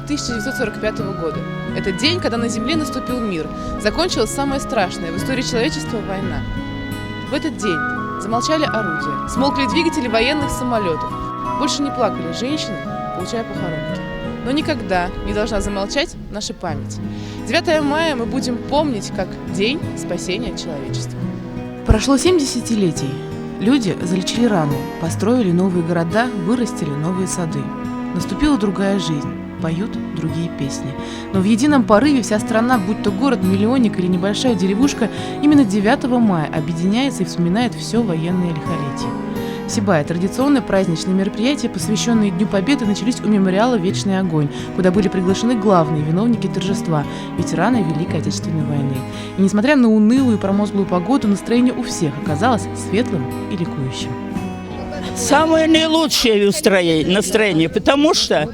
1945 года. Это день, когда на Земле наступил мир. Закончилась самая страшная в истории человечества война. В этот день замолчали орудия, смолкли двигатели военных самолетов. Больше не плакали женщины, получая похоронки. Но никогда не должна замолчать наша память. 9 мая мы будем помнить как День спасения человечества. Прошло 7 десятилетий. Люди залечили раны, построили новые города, вырастили новые сады. Наступила другая жизнь, поют другие песни. Но в едином порыве вся страна, будь то город-миллионник или небольшая деревушка, именно 9 мая объединяется и вспоминает все военное лихолетие. В Сибае традиционные праздничные мероприятия, посвященные Дню Победы, начались у мемориала «Вечный огонь», куда были приглашены главные виновники торжества – ветераны Великой Отечественной войны. И несмотря на унылую и промозглую погоду, настроение у всех оказалось светлым и ликующим. Самое наилучшее настроение, потому что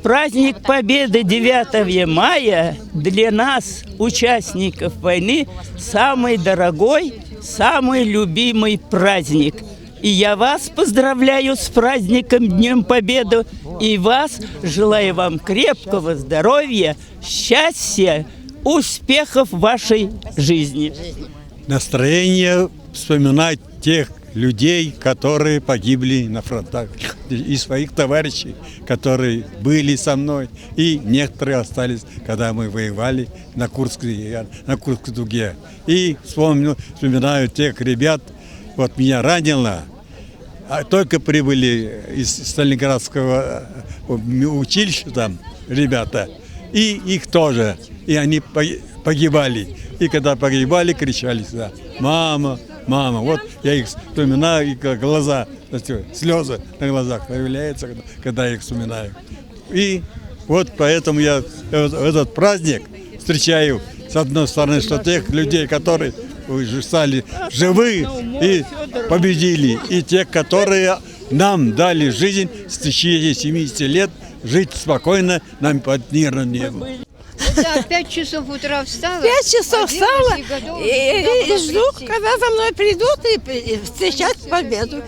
праздник Победы 9 мая для нас, участников войны, самый дорогой, самый любимый праздник. И я вас поздравляю с праздником Днем Победы, и вас желаю вам крепкого здоровья, счастья, успехов в вашей жизни. Настроение вспоминать тех людей, которые погибли на фронтах, и своих товарищей, которые были со мной, и некоторые остались, когда мы воевали на Курской дуге. И вспоминаю тех ребят, вот меня ранило, только прибыли из Сталинградского училища там ребята, и их тоже, и они погибали. И когда погибали, кричали сюда: «Мама, мама!» Вот я их вспоминаю, и глаза, слезы на глазах появляются, когда я их вспоминаю. И вот поэтому я этот праздник встречаю, с одной стороны, что тех людей, которые стали живы и победили, и те, которые нам дали жизнь с течение 70 лет, жить спокойно нам под мирным небом. Да, 5 часов утра встала. 5 часов встала и жду, когда за мной придут и встречать победу.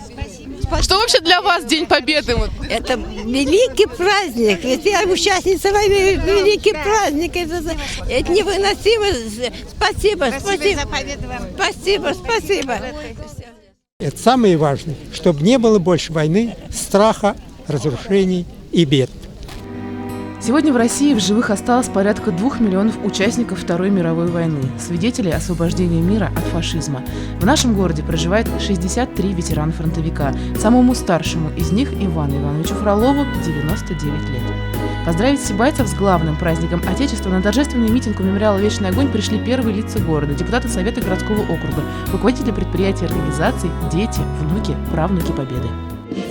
Что вообще для вас День Победы? Это великий праздник, ведь я участница войны, великий праздник. Это невыносимо. Спасибо, спасибо. Спасибо, спасибо. Это самое важное, чтобы не было больше войны, страха, разрушений и бед. Сегодня в России в живых осталось порядка 2 миллионов участников Второй мировой войны, свидетелей освобождения мира от фашизма. В нашем городе проживает 63 ветерана-фронтовика. Самому старшему из них, Ивану Ивановичу Фролову, 99 лет. Поздравить сибайцев с главным праздником Отечества на торжественный митинг у мемориала «Вечный огонь» пришли первые лица города, депутаты Совета городского округа, руководители предприятий и организаций, дети, внуки, правнуки Победы.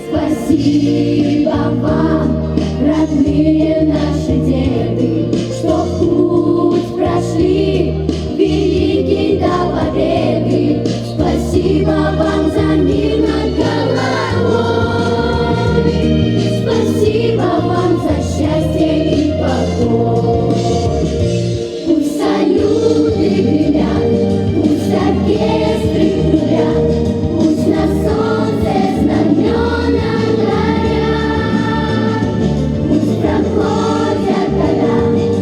Спасибо вам, родные наши деды, что путь прошли великий до победы. Спасибо вам за мир над головой. Спасибо вам за счастье и покой. Пусть салюты гремят, пусть оркестры гремят, пусть на солнце знамена горят, пусть проходят года.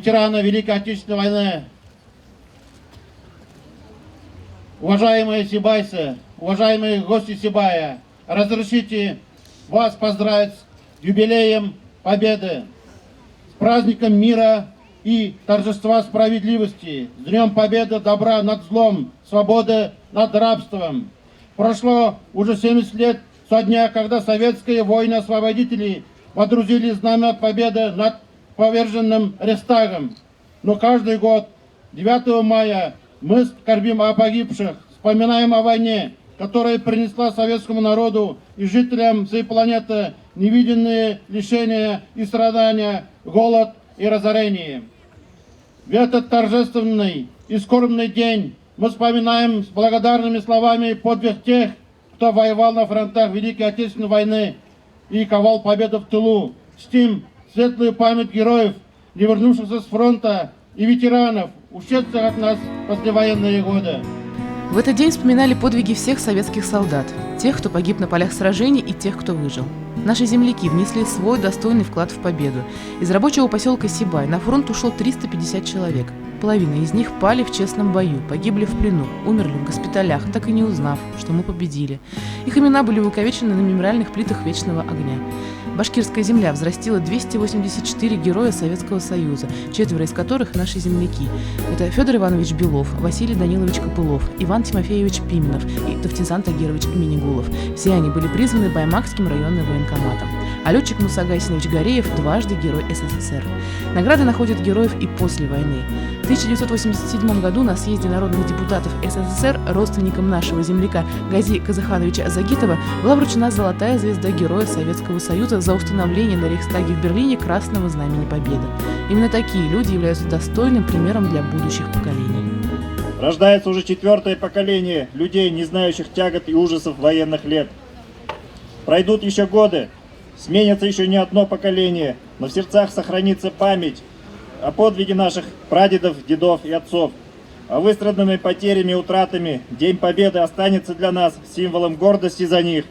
ветераны Великой Отечественной войны, уважаемые сибайцы, уважаемые гости Сибая, разрешите вас поздравить с юбилеем Победы, с праздником мира и торжества справедливости, с Днем Победы добра над злом, свободы над рабством. Прошло уже 70 лет со дня, когда советские воины-освободители водрузили знамя победы над поверженным Рейхстагом. Но каждый год, 9 мая, мы скорбим о погибших, вспоминаем о войне, которая принесла советскому народу и жителям всей планеты невиданные лишения и страдания, голод и разорение. В этот торжественный и скорбный день мы вспоминаем с благодарными словами подвиг тех, кто воевал на фронтах Великой Отечественной войны и ковал победу в тылу. Чтим светлую память героев, не вернувшихся с фронта, и ветеранов, ушедших от нас в послевоенные годы. В этот день вспоминали подвиги всех советских солдат, тех, кто погиб на полях сражений, и тех, кто выжил. Наши земляки внесли свой достойный вклад в победу. Из рабочего поселка Сибай на фронт ушло 350 человек. Половина из них пали в честном бою, погибли в плену, умерли в госпиталях, так и не узнав, что мы победили. Их имена были увековечены на мемориальных плитах Вечного огня. Башкирская земля взрастила 284 героя Советского Союза, 4 из которых наши земляки. Это Федор Иванович Белов, Василий Данилович Копылов, Иван Тимофеевич Пименов и Тавтизан Тагирович Минигулов. Все они были призваны Баймакским районным военкоматом. А летчик Муса Гайсинович Гореев – дважды Герой СССР. Награды находят героев и после войны. В 1987 году на съезде народных депутатов СССР родственникам нашего земляка Гази Казахановича Загитова была вручена золотая звезда Героя Советского Союза за установление на Рейхстаге в Берлине Красного Знамени Победы. Именно такие люди являются достойным примером для будущих поколений. Рождается уже 4-е поколение людей, не знающих тягот и ужасов военных лет. Пройдут еще годы, сменится еще не одно поколение, но в сердцах сохранится память о подвиге наших прадедов, дедов и отцов. А выстраданными потерями и утратами День Победы останется для нас символом гордости за них.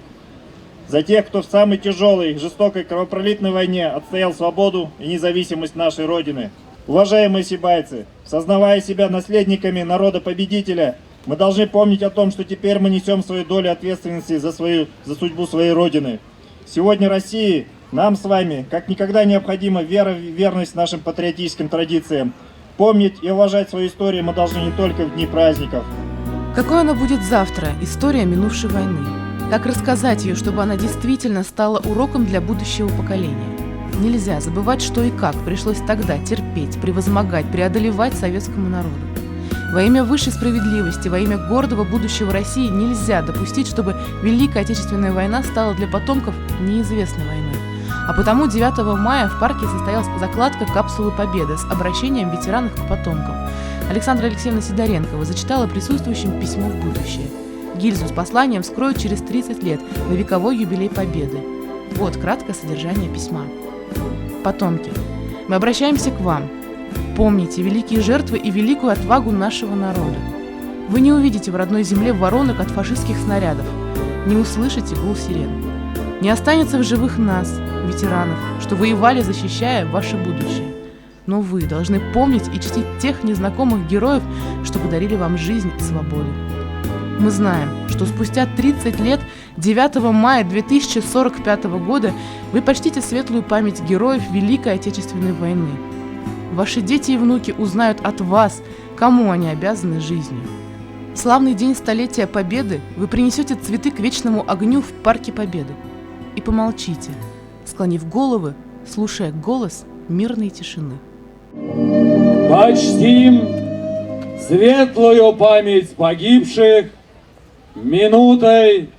За тех, кто в самой тяжелой, жестокой, кровопролитной войне отстоял свободу и независимость нашей Родины. Уважаемые сибайцы, сознавая себя наследниками народа-победителя, мы должны помнить о том, что теперь мы несем свою долю ответственности за судьбу своей Родины. Сегодня России, нам с вами, как никогда необходима вера и верность нашим патриотическим традициям. Помнить и уважать свою историю мы должны не только в дни праздников. Какой она будет завтра? История минувшей войны. Как рассказать ее, чтобы она действительно стала уроком для будущего поколения? Нельзя забывать, что и как пришлось тогда терпеть, превозмогать, преодолевать советскому народу. Во имя высшей справедливости, во имя гордого будущего России нельзя допустить, чтобы Великая Отечественная война стала для потомков неизвестной войной. А потому 9 мая в парке состоялась закладка капсулы Победы с обращением ветеранов к потомкам. Александра Алексеевна Сидоренкова зачитала присутствующим письмо в будущее. Гильзу с посланием вскроют через 30 лет на вековой юбилей Победы. Вот краткое содержание письма. Потомки, мы обращаемся к вам. Помните великие жертвы и великую отвагу нашего народа. Вы не увидите в родной земле воронок от фашистских снарядов, не услышите гул сирен. Не останется в живых нас, ветеранов, что воевали, защищая ваше будущее. Но вы должны помнить и чтить тех незнакомых героев, что подарили вам жизнь и свободу. Мы знаем, что спустя 30 лет, 9 мая 2045 года, вы почтите светлую память героев Великой Отечественной войны. Ваши дети и внуки узнают от вас, кому они обязаны жизнью. В славный день столетия Победы вы принесете цветы к вечному огню в Парке Победы. И помолчите, склонив головы, слушая голос мирной тишины. Почтим светлую память погибших минутой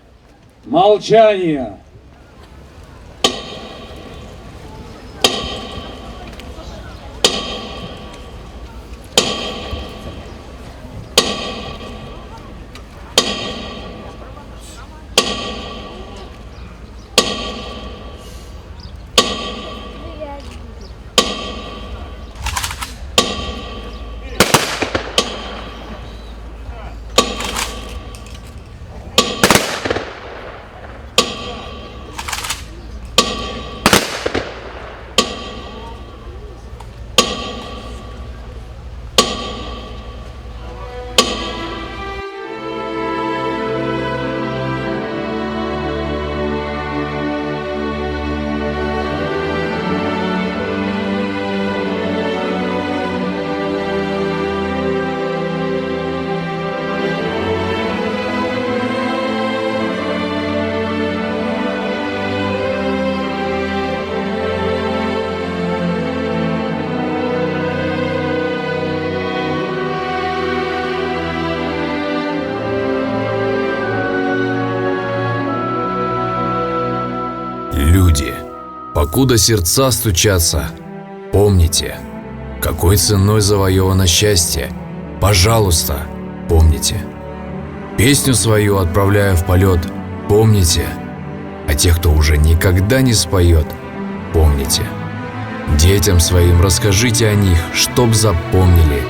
молчания. Покуда сердца стучатся, помните, какой ценой завоевано счастье. Пожалуйста, помните. Песню свою отправляя в полет, помните. А тех, кто уже никогда не споет, помните. Детям своим расскажите о них, чтоб запомнили.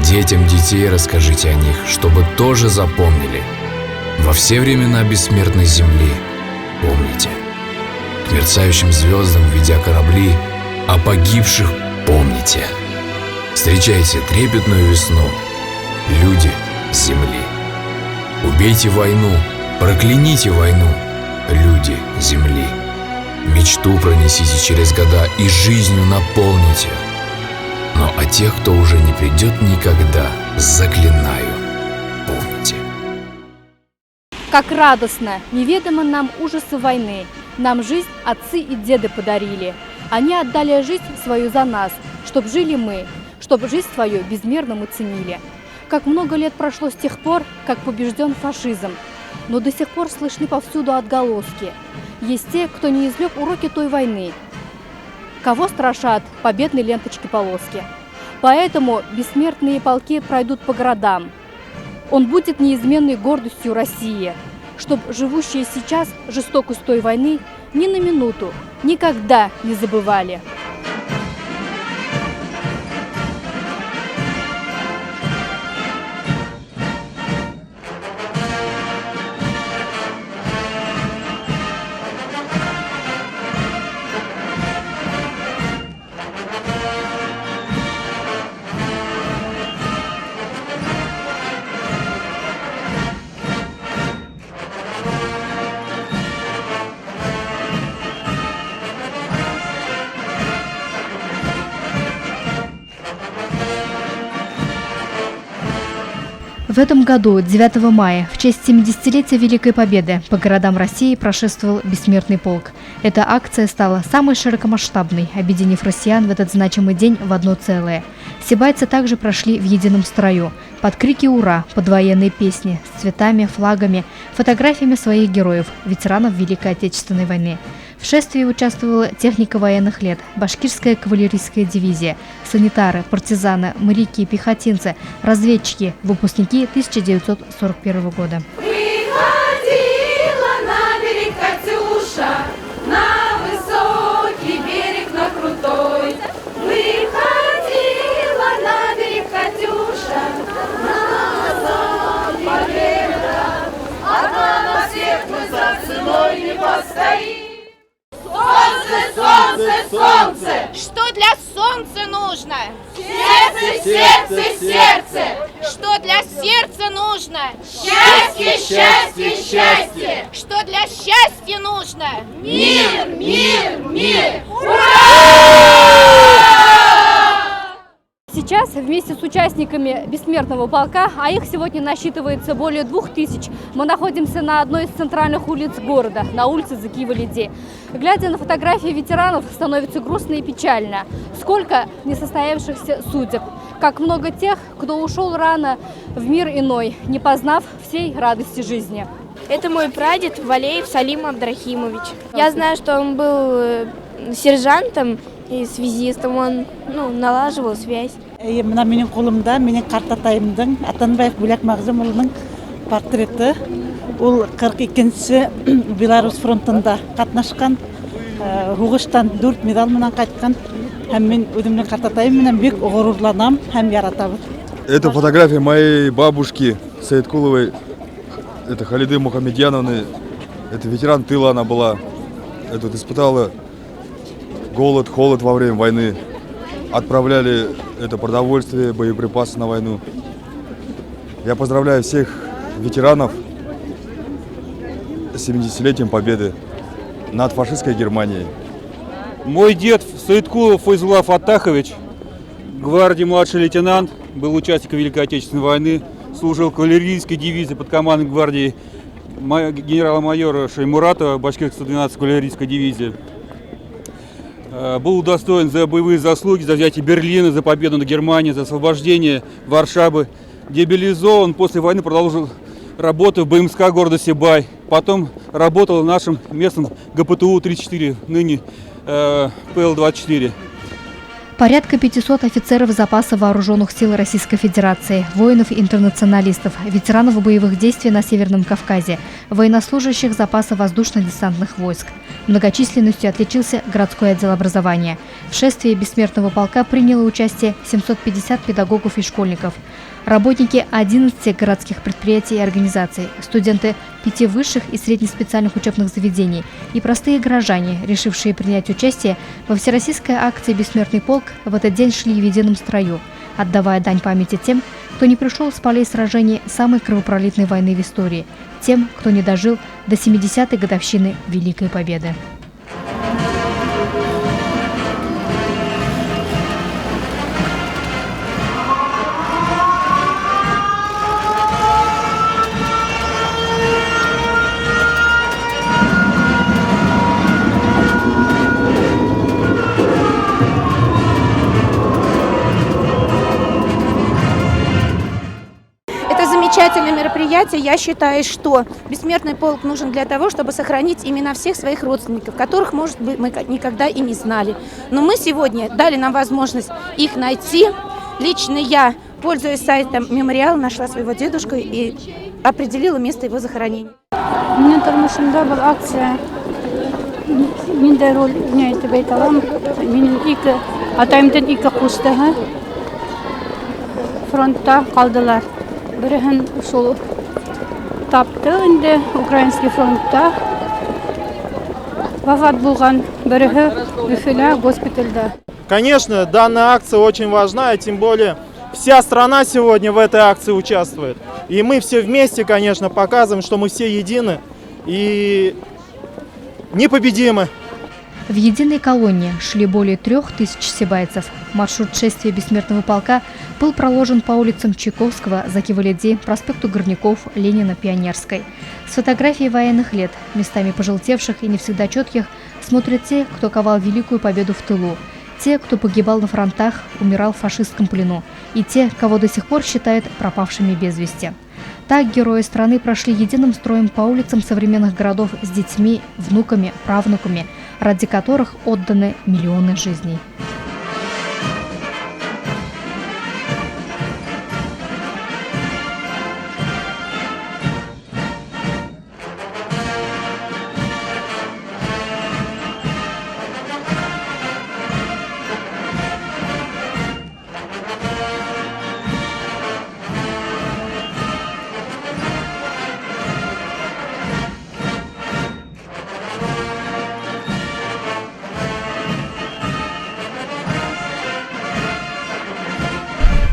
Детям детей расскажите о них, чтобы тоже запомнили. Во все времена бессмертной земли помните. К мерцающим звездам, ведя корабли, о погибших помните. Встречайте трепетную весну, люди земли. Убейте войну, прокляните войну, люди земли. Мечту пронесите через года и жизнью наполните. Но о тех, кто уже не придет никогда, заклинаю, помните. Как радостно, неведомо нам ужасы войны. Нам жизнь отцы и деды подарили. Они отдали жизнь свою за нас, чтоб жили мы, чтоб жизнь свою безмерно мы ценили. Как много лет прошло с тех пор, как побежден фашизм, но до сих пор слышны повсюду отголоски. Есть те, кто не извлек уроки той войны, кого страшат победные ленточки-полоски. Поэтому бессмертные полки пройдут по городам. Он будет неизменной гордостью России, чтоб живущие сейчас жестокость той войны ни на минуту, никогда не забывали. В этом году, 9 мая, в честь 70-летия Великой Победы, по городам России прошествовал Бессмертный полк. Эта акция стала самой широкомасштабной, объединив россиян в этот значимый день в одно целое. Сибайцы также прошли в едином строю, под крики «Ура!», под военные песни, с цветами, флагами, фотографиями своих героев, ветеранов Великой Отечественной войны. В шествии участвовала техника военных лет, башкирская кавалерийская дивизия, санитары, партизаны, моряки, пехотинцы, разведчики, выпускники 1941 года. Выходила на берег Катюша, на высокий берег, на крутой. Выходила на берег Катюша, на высокий победа. Одна на всех мы за ценой не постоим. Солнце, солнце, солнце! Что для солнца нужно? Сердце, сердце, сердце! Что для сердца нужно? Счастье, счастье, счастье! Что для счастья нужно? Мир, мир, мир! Ура! Сейчас вместе с участниками Бессмертного полка, а их сегодня насчитывается более 2000, мы находимся на одной из центральных улиц города, на улице Закиева-Лиди. Глядя на фотографии ветеранов, становится грустно и печально. Сколько несостоявшихся судеб, как много тех, кто ушел рано в мир иной, не познав всей радости жизни. Это мой прадед Валеев Салим Абдрахимович. Я знаю, что он был сержантом и связистом, он налаживал связь. Мына менің қолымда менің қартатайымдың Атанбаев Бөляк Мағзымұлының портреті. Ол 42-ші Беларусь фронтында қатнашқан, Руғыштан 4 медаль менен қайтқан. Һәм мен өзімнің қартатайым менен бек ғорурланам һәм яратамын. Это фотография моей бабушки Саидкуловой, это Халиды Мухамедьяновны. Это ветеран тыла она была. Это испытала голод, холод во время войны. Отправляли это продовольствие, боеприпасы на войну. Я поздравляю всех ветеранов с 70-летием Победы над фашистской Германией. Мой дед Саидкулов Файзулла Фаттахович, гвардии младший лейтенант, был участником Великой Отечественной войны, служил в кавалерийской дивизии под командой гвардии генерала-майора Шаймуратова, башкирской 112 кавалерийской дивизии. Был удостоен за боевые заслуги, за взятие Берлина, за победу над Германией, за освобождение Варшавы. Демобилизован, после войны продолжил работу в БМСК города Сибай. Потом работал в нашем местном ГПТУ-34, ныне ПЛ-24. Порядка 500 офицеров запаса вооруженных сил Российской Федерации, воинов-интернационалистов, ветеранов боевых действий на Северном Кавказе, военнослужащих запаса воздушно-десантных войск. Многочисленностью отличился городской отдел образования. В шествии бессмертного полка приняло участие 750 педагогов и школьников. Работники 11 городских предприятий и организаций, студенты 5 высших и среднеспециальных учебных заведений и простые горожане, решившие принять участие во всероссийской акции «Бессмертный полк», в этот день шли в едином строю, отдавая дань памяти тем, кто не пришел с полей сражений самой кровопролитной войны в истории, тем, кто не дожил до 70-й годовщины Великой Победы. Замечательное мероприятие. Я считаю, что бессмертный полк нужен для того, чтобы сохранить имена всех своих родственников, которых, может быть, мы никогда и не знали. Но мы сегодня дали нам возможность их найти. Лично я, пользуясь сайтом «Мемориал», нашла своего дедушку и определила место его захоронения. Менің тұрмышымда бұл акция менде роль ойнайды деп айта аламын. Менің екі атайымдан екі қуыстығы фронтта қалдылар. Бірін ушул тапты инде украинский фронтта вафат булган, бірі Уфада госпитальда. Конечно, данная акция очень важна, и тем более вся страна сегодня в этой акции участвует. И мы все вместе, конечно, показываем, что мы все едины и непобедимы. В единой колонне шли более 3000 сибайцев. Маршрут шествия бессмертного полка был проложен по улицам Чайковского, Заки-Валиди, проспекту Горняков, Ленина, Пионерской. С фотографий военных лет, местами пожелтевших и не всегда четких, смотрят те, кто ковал великую победу в тылу, те, кто погибал на фронтах, умирал в фашистском плену, и те, кого до сих пор считают пропавшими без вести. Так герои страны прошли единым строем по улицам современных городов с детьми, внуками, правнуками, ради которых отданы миллионы жизней.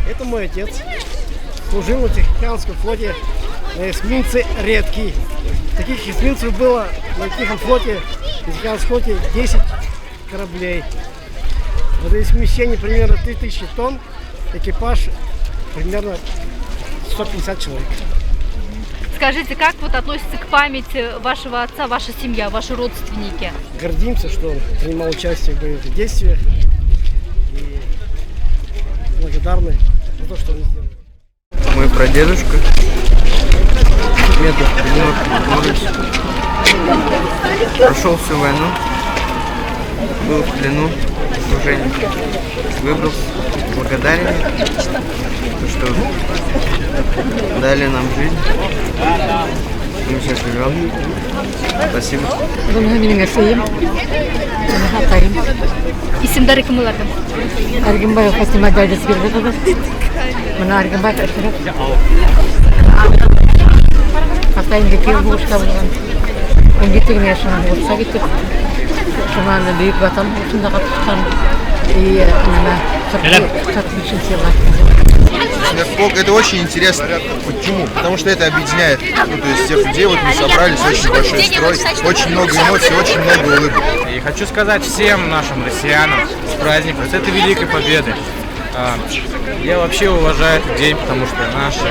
Это мой отец. Служил на Тихоокеанском флоте на эсминце «Редкий». Таких эсминцев было на Тихом флоте, на Тихоокеанском флоте 10 кораблей. Водоизмещение примерно 3000 тонн, экипаж примерно 150 человек. Скажите, как вот относится к памяти вашего отца, ваша семья, ваши родственники? Гордимся, что он принимал участие в боевых действиях. И благодарны за то, что он сделал. Мой прадедушка, Медов Климов Егорович, прошел всю войну, был в плену, служение, выбрался, благодарен, что дали нам жизнь, мы сейчас живем. Спасибо. İsimleri kimlerden? Erginbay Fatima Derdesi Birgatadır. Bana Erginbay Fatima. Hatay'ındaki yıl boşta bulgan. 17 yaşına borsa gittik. Şu anda büyük vatan boşunda katıştan. И 45 yıllar. Полк — это очень интересно. Почему? Потому что это объединяет, то есть всех людей. Вот мы собрались, очень большой строй, очень много эмоций, очень много улыбок. И хочу сказать всем нашим россиянам с праздником, с этой Великой Победы. Я вообще уважаю этот день, потому что наши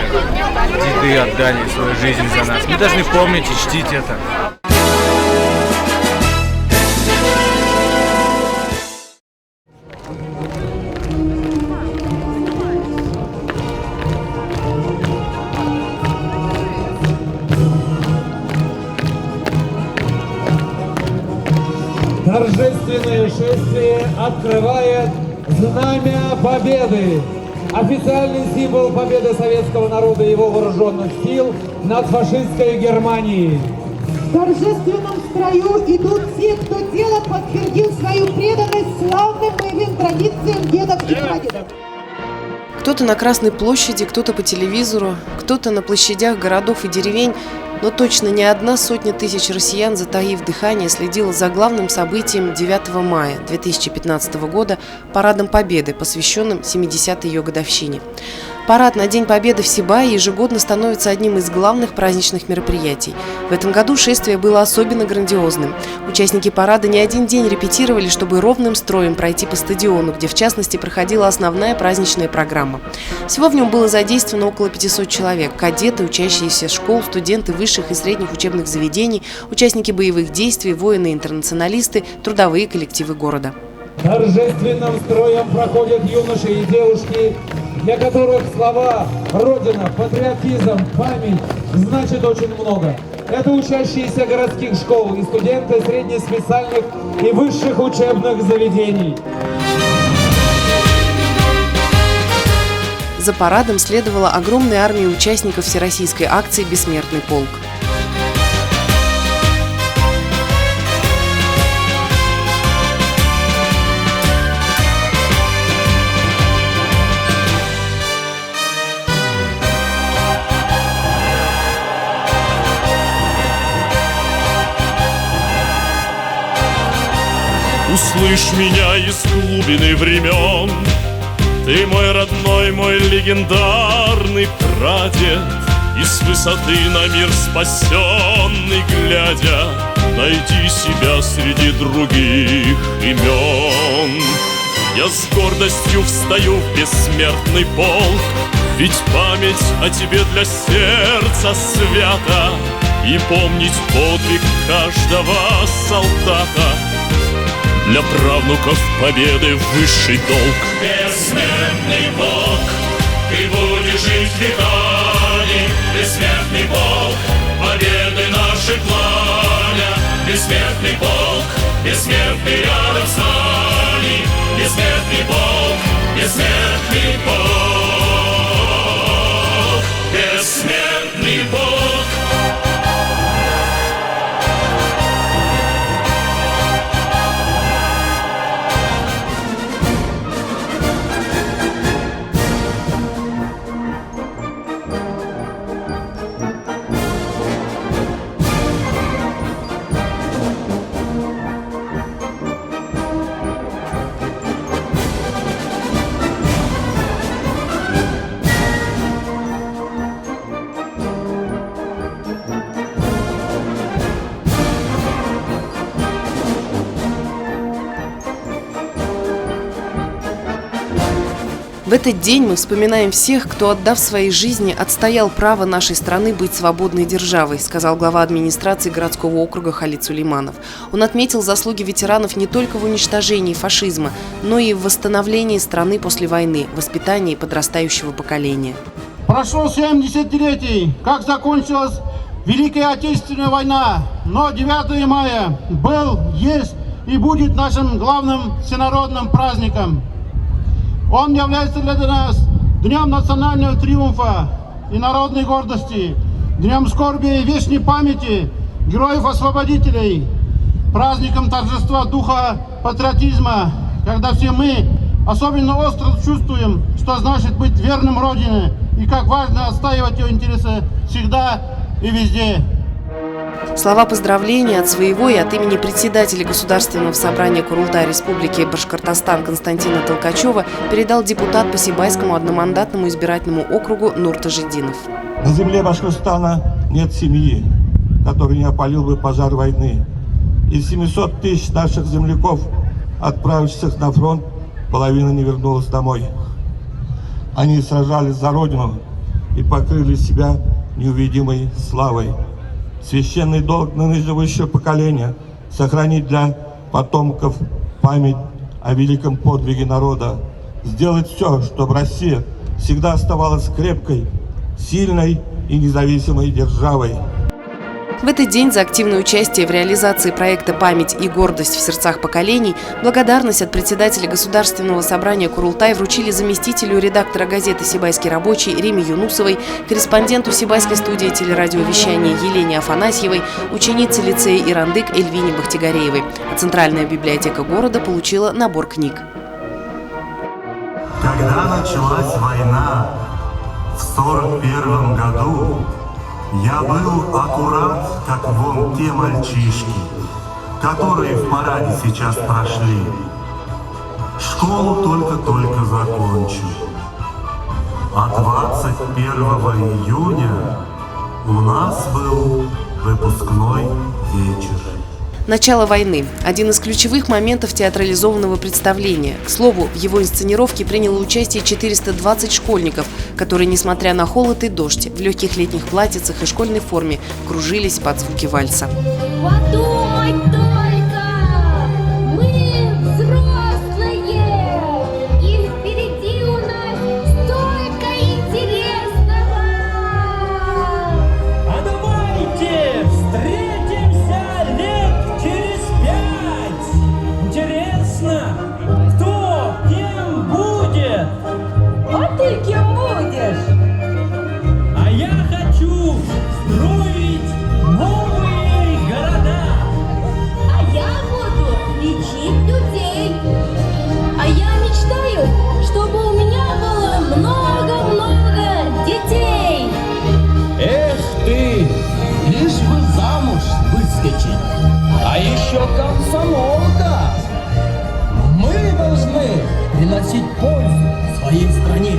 деды отдали свою жизнь за нас. Мы должны помнить и чтить это. Торжественно торжественное шествие открывает Знамя Победы. Официальный символ победы советского народа и его вооруженных сил над фашистской Германией. В торжественном строю идут те, кто делом подтвердил свою преданность славным боевым традициям дедов и прадедов. Кто-то на Красной площади, кто-то по телевизору, кто-то на площадях городов и деревень, но точно не одна сотня тысяч россиян, затаив дыхание, следила за главным событием 9 мая 2015 года – Парадом Победы, посвященным 70-й ее годовщине. Парад на День Победы в Сибае ежегодно становится одним из главных праздничных мероприятий. В этом году шествие было особенно грандиозным. Участники парада не один день репетировали, чтобы ровным строем пройти по стадиону, где в частности проходила основная праздничная программа. Всего в нем было задействовано около 500 человек – кадеты, учащиеся школ, студенты высших и средних учебных заведений, участники боевых действий, воины-интернационалисты, трудовые коллективы города. Торжественным строем проходят юноши и девушки, для которых слова «Родина», «патриотизм», «память» значит очень много. Это учащиеся городских школ и студенты среднеспециальных и высших учебных заведений. За парадом следовала огромная армия участников всероссийской акции «Бессмертный полк». Услышь меня из глубины времен, ты мой родной, мой легендарный прадед, и с высоты на мир спасенный глядя, найди себя среди других имен. Я с гордостью встаю в бессмертный полк, ведь память о тебе для сердца свята, и помнить подвиг каждого солдата для правнуков победы высший долг. Бессмертный полк, ты будешь жить веками. Бессмертный полк, победы наши пламя. Бессмертный полк, бессмертный рядом с нами. Бессмертный полк, бессмертный полк. Бессмертный полк. В этот день мы вспоминаем всех, кто, отдав своей жизни, отстоял право нашей страны быть свободной державой, сказал глава администрации городского округа Халид Сулейманов. Он отметил заслуги ветеранов не только в уничтожении фашизма, но и в восстановлении страны после войны, воспитании подрастающего поколения. Прошло 70 летий, как закончилась Великая Отечественная война, но 9 мая был, есть и будет нашим главным всенародным праздником. Он является для нас днем национального триумфа и народной гордости, днем скорби и вечной памяти героев-освободителей, праздником торжества духа патриотизма, когда все мы особенно остро чувствуем, что значит быть верным Родине и как важно отстаивать ее интересы всегда и везде. Слова поздравления от своего и от имени председателя Государственного собрания Курултая Республики Башкортостан Константина Толкачева передал депутат по Сибайскому одномандатному избирательному округу Нур Тажидинов. На земле Башкортостана нет семьи, которой не опалил бы пожар войны. Из 700 тысяч наших земляков, отправившихся на фронт, половина не вернулась домой. Они сражались за Родину и покрыли себя неувидимой славой. Священный долг нынешнего поколения – сохранить для потомков память о великом подвиге народа, сделать все, чтобы Россия всегда оставалась крепкой, сильной и независимой державой. В этот день за активное участие в реализации проекта «Память и гордость в сердцах поколений» благодарность от председателя Государственного собрания Курултай вручили заместителю редактора газеты «Сибайский рабочий» Риме Юнусовой, корреспонденту Сибайской студии телерадиовещания Елене Афанасьевой, ученице лицея Ирандык Эльвине Бахтигареевой. А Центральная библиотека города получила набор книг. Когда началась война в 1941 году, я был аккурат, как вон те мальчишки, которые в параде сейчас прошли. Школу только-только закончил. А 21 июня у нас был выпускной вечер. Начало войны – один из ключевых моментов театрализованного представления. К слову, в его инсценировке приняло участие 420 школьников, которые, несмотря на холод и дождь, в легких летних платьицах и школьной форме кружились под звуки вальса. Подумай только, мы взрослые, и впереди у нас столько интересного. А давайте встретимся лет через 5. Интересно, кто кем будет? А ты кем будешь? А я хочу строить новые города. А я буду лечить людей. А я мечтаю, чтобы у меня было много-много детей. Эх ты, лишь бы замуж выскочить. А еще комсомолка. Мы должны приносить пользу своей стране.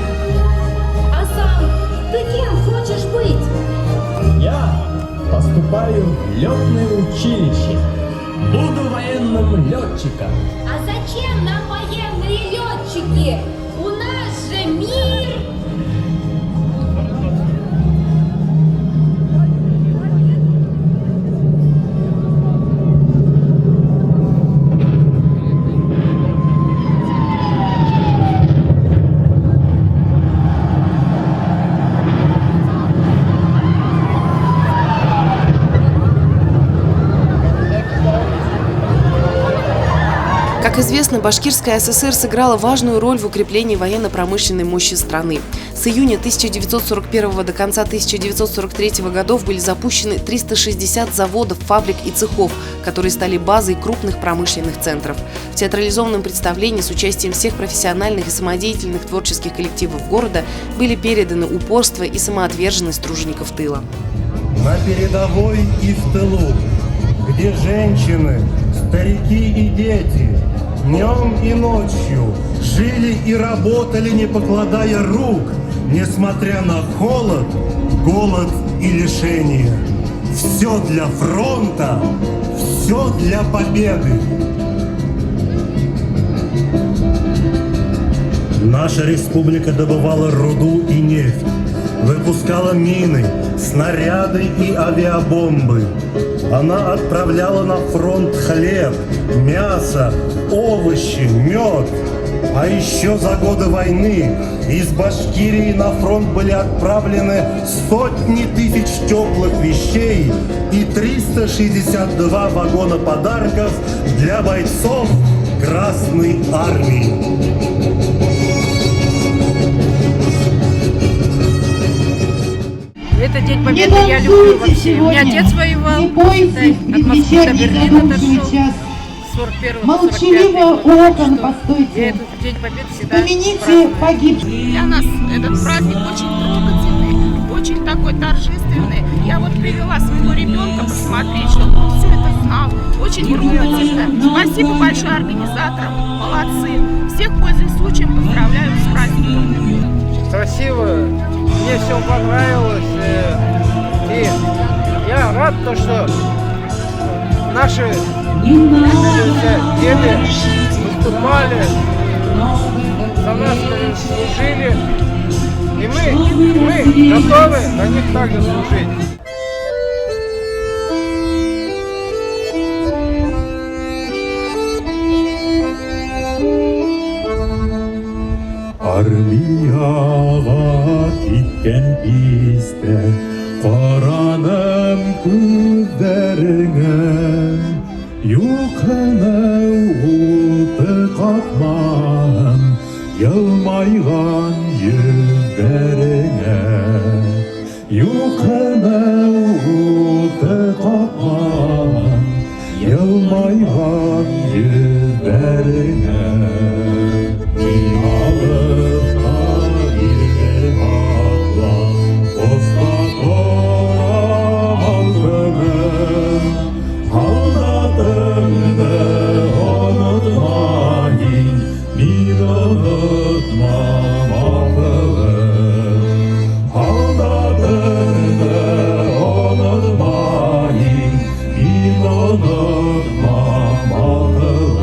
А сам ты кем хочешь быть? Я поступаю в летное училище. Буду военным летчиком. А зачем нам военные летчики? У нас же мир! Как известно, Башкирская ССР сыграла важную роль в укреплении военно-промышленной мощи страны. С июня 1941 до конца 1943 годов были запущены 360 заводов, фабрик и цехов, которые стали базой крупных промышленных центров. В театрализованном представлении с участием всех профессиональных и самодеятельных творческих коллективов города были переданы упорство и самоотверженность тружеников тыла. На передовой и в тылу, где женщины, старики и дети днем и ночью жили и работали, не покладая рук, несмотря на холод, голод и лишения. Все для фронта, все для победы. Наша республика добывала руду и нефть, выпускала мины, снаряды и авиабомбы. Она отправляла на фронт хлеб, мясо, овощи, мед. А еще за годы войны из Башкирии на фронт были отправлены сотни тысяч теплых вещей и 362 вагона подарков для бойцов Красной Армии. Этот День Победы я люблю вообще. У меня отец воевал, считай, от Москвы до Берлина дошел. 41-45 год. Я этот День Победы всегда праздную. Для нас этот праздник очень трогательный, очень такой торжественный. Я вот привела своего ребенка посмотреть, чтобы он все это знал. Очень трогательно. Спасибо большое организаторам, молодцы. Всех, пользуясь случаем, поздравляю с праздником. Красиво. Мне все понравилось, и я рад, что наши деды выступали, за нас служили, и мы готовы на них также служить. Армия Кен писте Қараным күздеріңе Юқыны уты қақман Елмайған yüzlerine Yuqını uты қақман Елмайған yüzlerine Min alып қайыры ағлам Қосқа торамал көмір Алдатымды ұнытмайын Min unutmam ağlım Aldatımdı unutmayın Min unutmam ağlım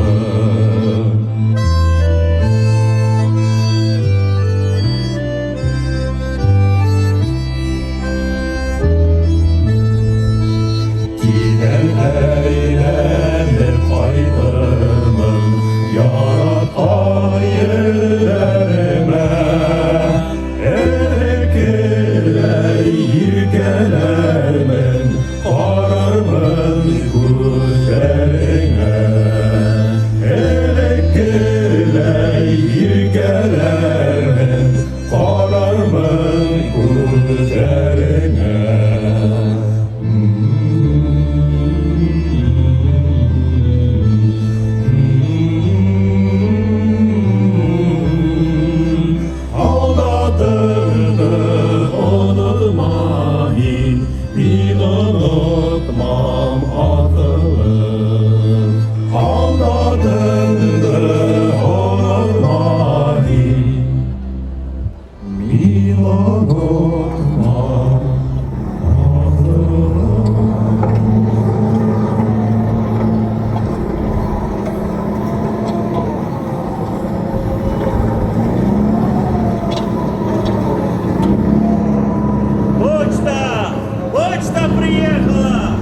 Giden eylenir kaydırmın Yaratay yerlerime Erkekler yirgelermen Kararmın gözlerine Erkekler yirgelermen Kararmın gözlerine Aldatırdı unutmayın Min unutmam atılım Aldatırdı unutmayın Min unutmam Почта! Почта приехала!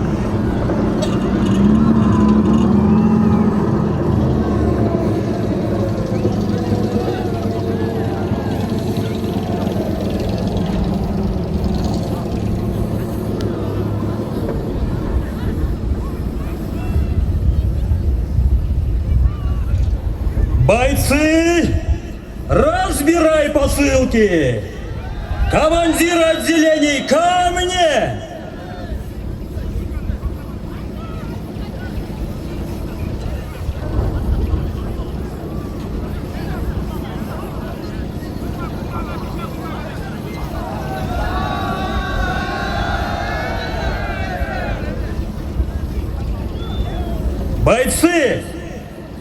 Бойцы, разбирай посылки! Командир отделений, ко мне! Бойцы,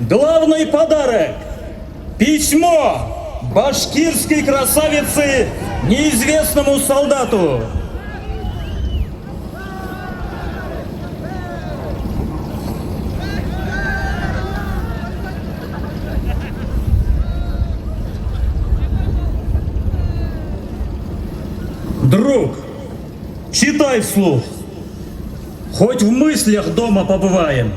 главный подарок! Письмо башкирской красавицы неизвестному солдату. Друг, читай вслух. Хоть в мыслях дома побываем.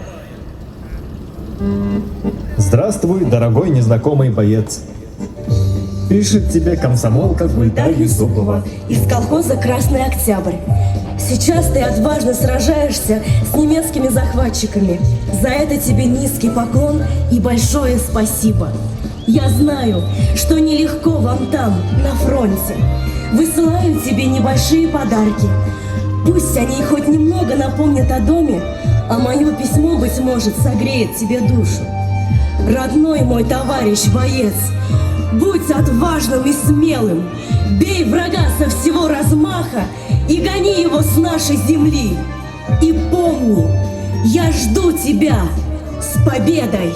Здравствуй, дорогой незнакомый боец. Пишет тебе комсомолка Гульдар Юсупова из колхоза «Красный Октябрь». Сейчас ты отважно сражаешься с немецкими захватчиками. За это тебе низкий поклон и большое спасибо. Я знаю, что нелегко вам там, на фронте. Высылаю тебе небольшие подарки. Пусть они хоть немного напомнят о доме, а мое письмо, быть может, согреет тебе душу. Родной мой товарищ боец, будь отважным и смелым, бей врага со всего размаха и гони его с нашей земли. И помни, я жду тебя с победой!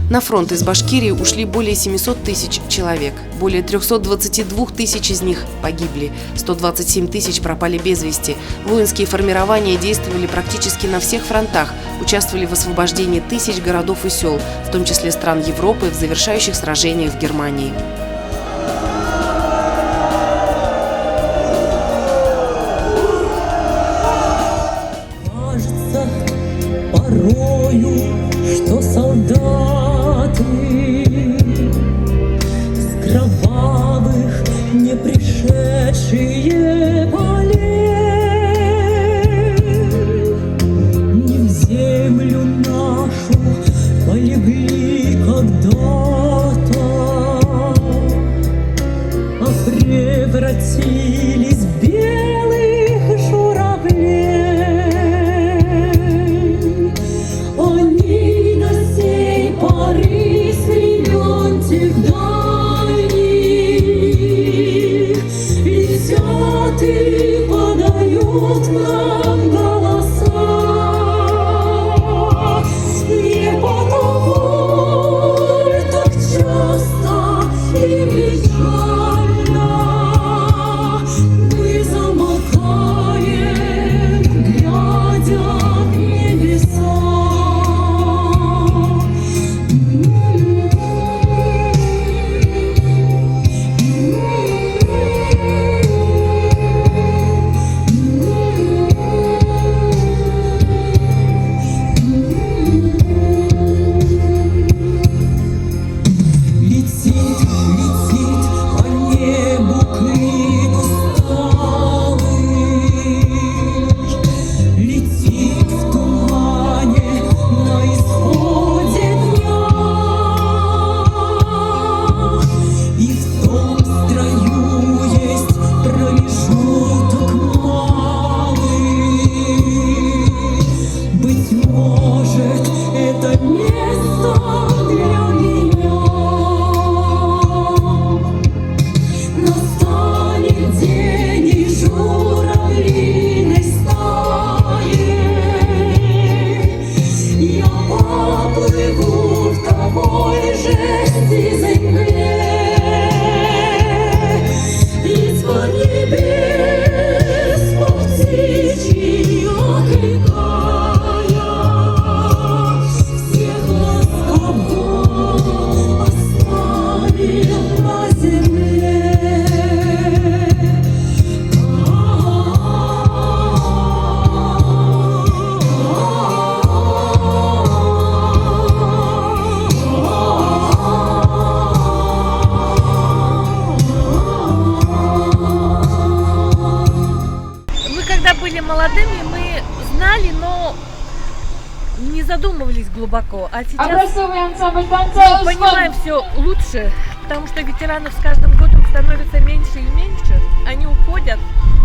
На фронт из Башкирии ушли более 700 тысяч человек. Более 322 тысяч из них погибли. 127 тысяч пропали без вести. Воинские формирования действовали практически на всех фронтах, участвовали в освобождении тысяч городов и сел, в том числе стран Европы, в завершающих сражениях в Германии. Кажется порою, что солдаты с кровавых ушедшие полей не в землю нашу полегли когда-то, а превратились в белых журавлей. Они до сей поры с времен тех дальних летят и подают нам голоса. Не потому так часто и печально мы замолкаем, глядя в небеса. Летит, летит по небу клин усталый, летит в тумане на исходе дня, и в том строю есть промежуток малый. Быть может, это место для меня. Настанет день и журавлиной стаей я поплыву в такой же сизой мгле. Из-под небес по птичьи окликая, всех ласково оставил на земле. Мы когда были молодыми, мы знали, но не задумывались глубоко. А сейчас мы понимаем все лучше, потому что ветеранов с каждым годом становится меньше и меньше. Они уходят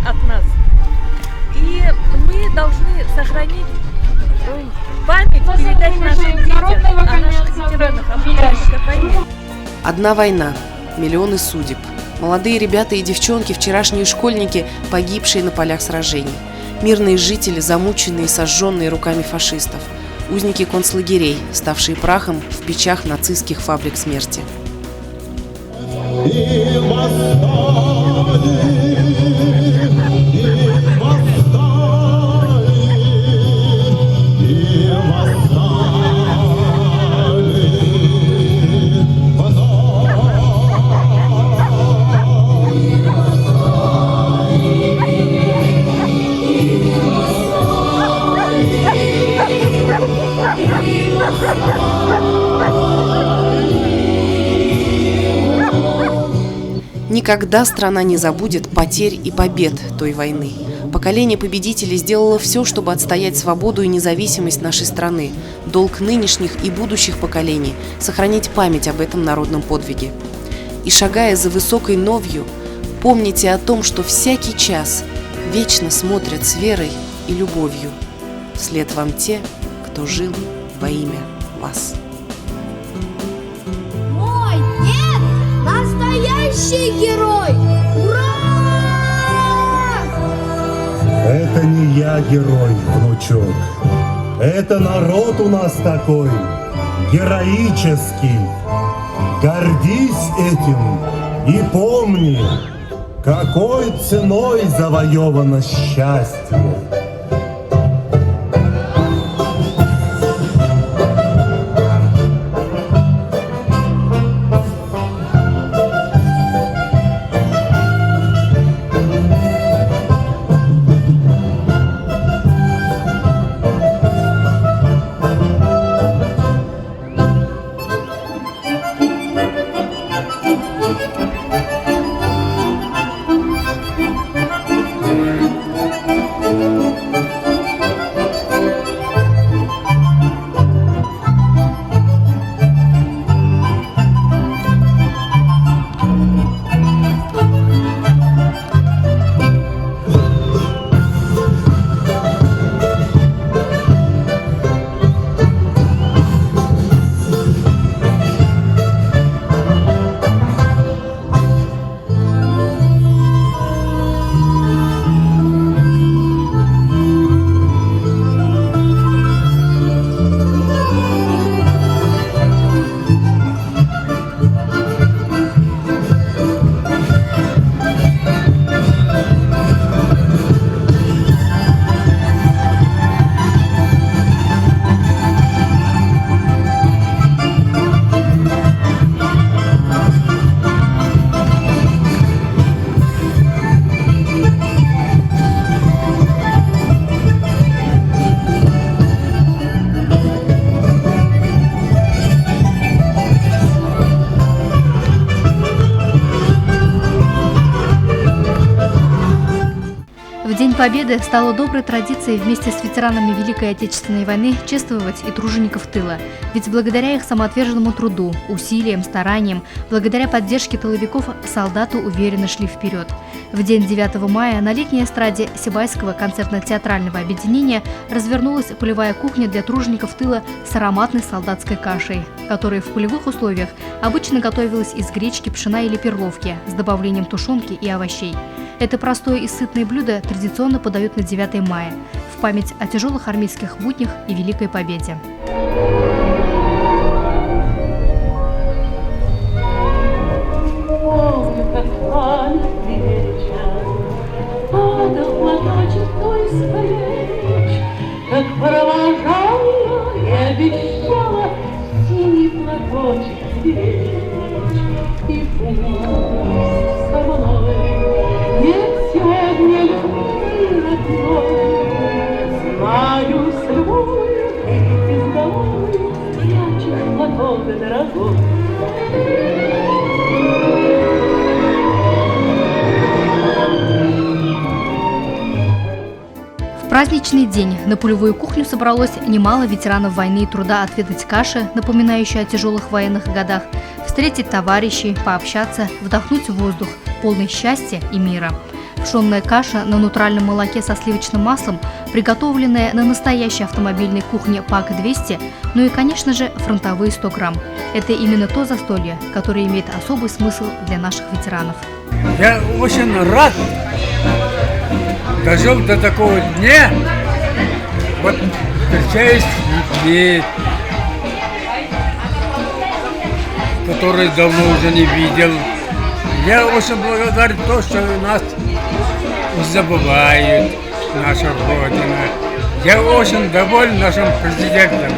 от нас. И мы должны сохранить память, передать нашим детям о наших ветеранах, о погибших войне. Одна война, миллионы судеб. Молодые ребята и девчонки, вчерашние школьники, погибшие на полях сражений. Мирные жители, замученные и сожженные руками фашистов. Узники концлагерей, ставшие прахом в печах нацистских фабрик смерти. Никогда страна не забудет потерь и побед той войны. Поколение победителей сделало все, чтобы отстоять свободу и независимость нашей страны. Долг нынешних и будущих поколений – сохранить память об этом народном подвиге. И шагая за высокой новью, помните о том, что всякий час вечно смотрят с верой и любовью. Вслед вам те, кто жил во имя вас. Мой дед настоящий герой! Ура! Это не я герой, внучок. Это народ у нас такой, героический. Гордись этим и помни, какой ценой завоевано счастье. В День Победы стало доброй традицией вместе с ветеранами Великой Отечественной войны чествовать и тружеников тыла. Ведь благодаря их самоотверженному труду, усилиям, стараниям, благодаря поддержке тыловиков солдаты уверенно шли вперед. В день 9 мая на летней эстраде Сибайского концертно-театрального объединения развернулась полевая кухня для тружеников тыла с ароматной солдатской кашей, которая в полевых условиях обычно готовилась из гречки, пшена или перловки с добавлением тушенки и овощей. Это простое и сытное блюдо традиционно подают на 9 мая в память о тяжелых армейских буднях и Великой Победе. Как провожала и обещала синий платочек беречь. И пусть со мной нет сегодня любви родной, знаю, с любовью и изголовью прячешь платок дорогой. В праздничный день на полевую кухню собралось немало ветеранов войны и труда отведать каши, напоминающей о тяжелых военных годах, встретить товарищей, пообщаться, вдохнуть воздух, полный счастья и мира. Пшенная каша на натуральном молоке со сливочным маслом, приготовленная на настоящей автомобильной кухне ПАК-200, ну и, конечно же, фронтовые 100 грамм. Это именно то застолье, которое имеет особый смысл для наших ветеранов. Я очень рад, дожил до такого дня, вот встречаюсь с людьми, которые давно уже не видел. Я очень благодарен то, что нас забывают, наша Родина. Я очень доволен нашим президентом.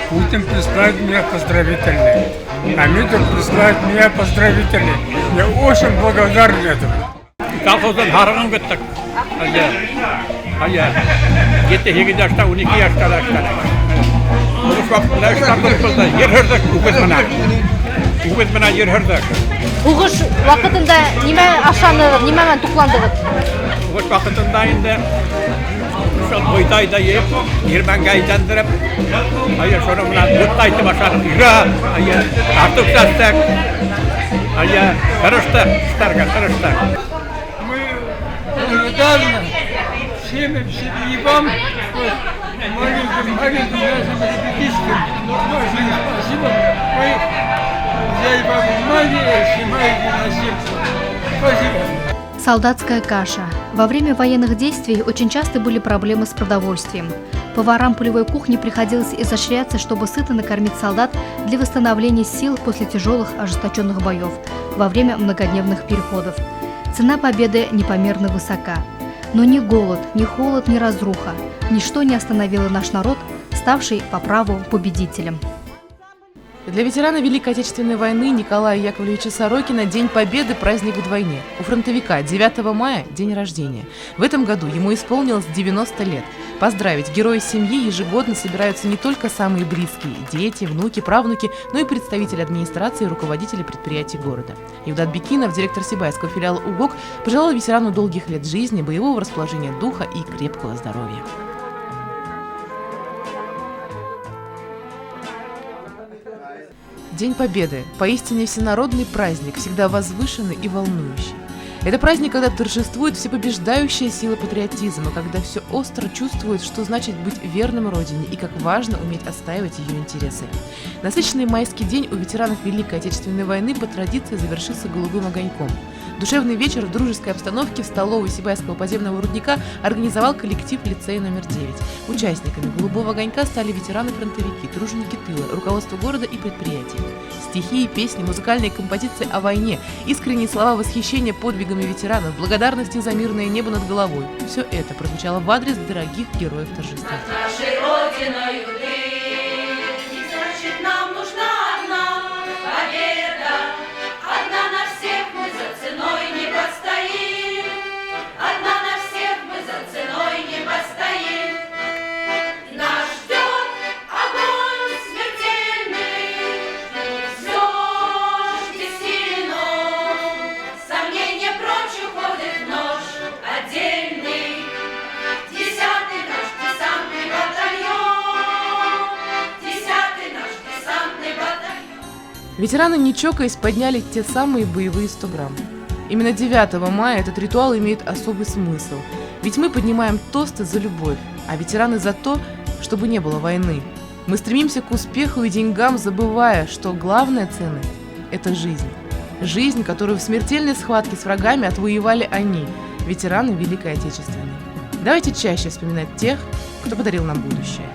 Путин присылает мне поздравительные, Хамидов присылает мне поздравительные. Я очень благодарен этому. Колхоздан харығын күттік. Жеті 8 yaşta, 12 yaşta. Ұрыс уақытында штабтық болды. Ер хүрдік, үкіз мына ер хүрдік. Ұғыш уақытында неме ашанығыз, немемен тұқландығыз? Ұғыш уақытында енді бұйдайды еп, ермәнге айдандырып, соны мына бұтты айтып ашанып, артық састық, тырыштық, іштарға тырыштық. Благодарна всем и вам, маленьким нашим ребятишкам. Очень спасибо. Вы взяли во внимание, снимаете на сердце. Спасибо. Солдатская каша. Во время военных действий очень часто были проблемы с продовольствием. Поварам полевой кухни приходилось изощряться, чтобы сыто накормить солдат для восстановления сил после тяжелых ожесточенных боев во время многодневных переходов. Цена победы непомерно высока. Но ни голод, ни холод, ни разруха, ничто не остановило наш народ, ставший по праву победителем. Для ветерана Великой Отечественной войны Николая Яковлевича Сорокина День Победы – праздник вдвойне. У фронтовика 9 мая – день рождения. В этом году ему исполнилось 90 лет. Поздравить героя семьи ежегодно собираются не только самые близкие – дети, внуки, правнуки, но и представители администрации и руководители предприятий города. Евдат Бекинов, директор Сибайского филиала УГОК, пожелал ветерану долгих лет жизни, боевого расположения духа и крепкого здоровья. День Победы – поистине всенародный праздник, всегда возвышенный и волнующий. Это праздник, когда торжествует всепобеждающая сила патриотизма, когда все остро чувствует, что значит быть верным Родине и как важно уметь отстаивать ее интересы. Насыщенный майский день у ветеранов Великой Отечественной войны по традиции завершится голубым огоньком. Душевный вечер в дружеской обстановке в столовой Сибайского подземного рудника организовал коллектив лицея номер 9. Участниками «Голубого огонька» стали ветераны-фронтовики, труженики тыла, руководство города и предприятий. Стихи, песни, музыкальные композиции о войне, искренние слова восхищения подвигами ветеранов, благодарности за мирное небо над головой. Все это прозвучало в адрес дорогих героев торжества. Нашей Родиной значит, нам нужна одна победа. Одна на всех мы за ценой не постоим. Одна на всех мы за ценой не постоим. Нас ждет огонь смертельный, все бессильно. Сомнения прочь уходит нож, отдельно. Ветераны, не чокаясь, подняли те самые боевые 100 грамм. Именно 9 мая этот ритуал имеет особый смысл. Ведь мы поднимаем тосты за любовь, а ветераны за то, чтобы не было войны. Мы стремимся к успеху и деньгам, забывая, что главная ценность – это жизнь. Жизнь, которую в смертельной схватке с врагами отвоевали они, ветераны Великой Отечественной. Давайте чаще вспоминать тех, кто подарил нам будущее.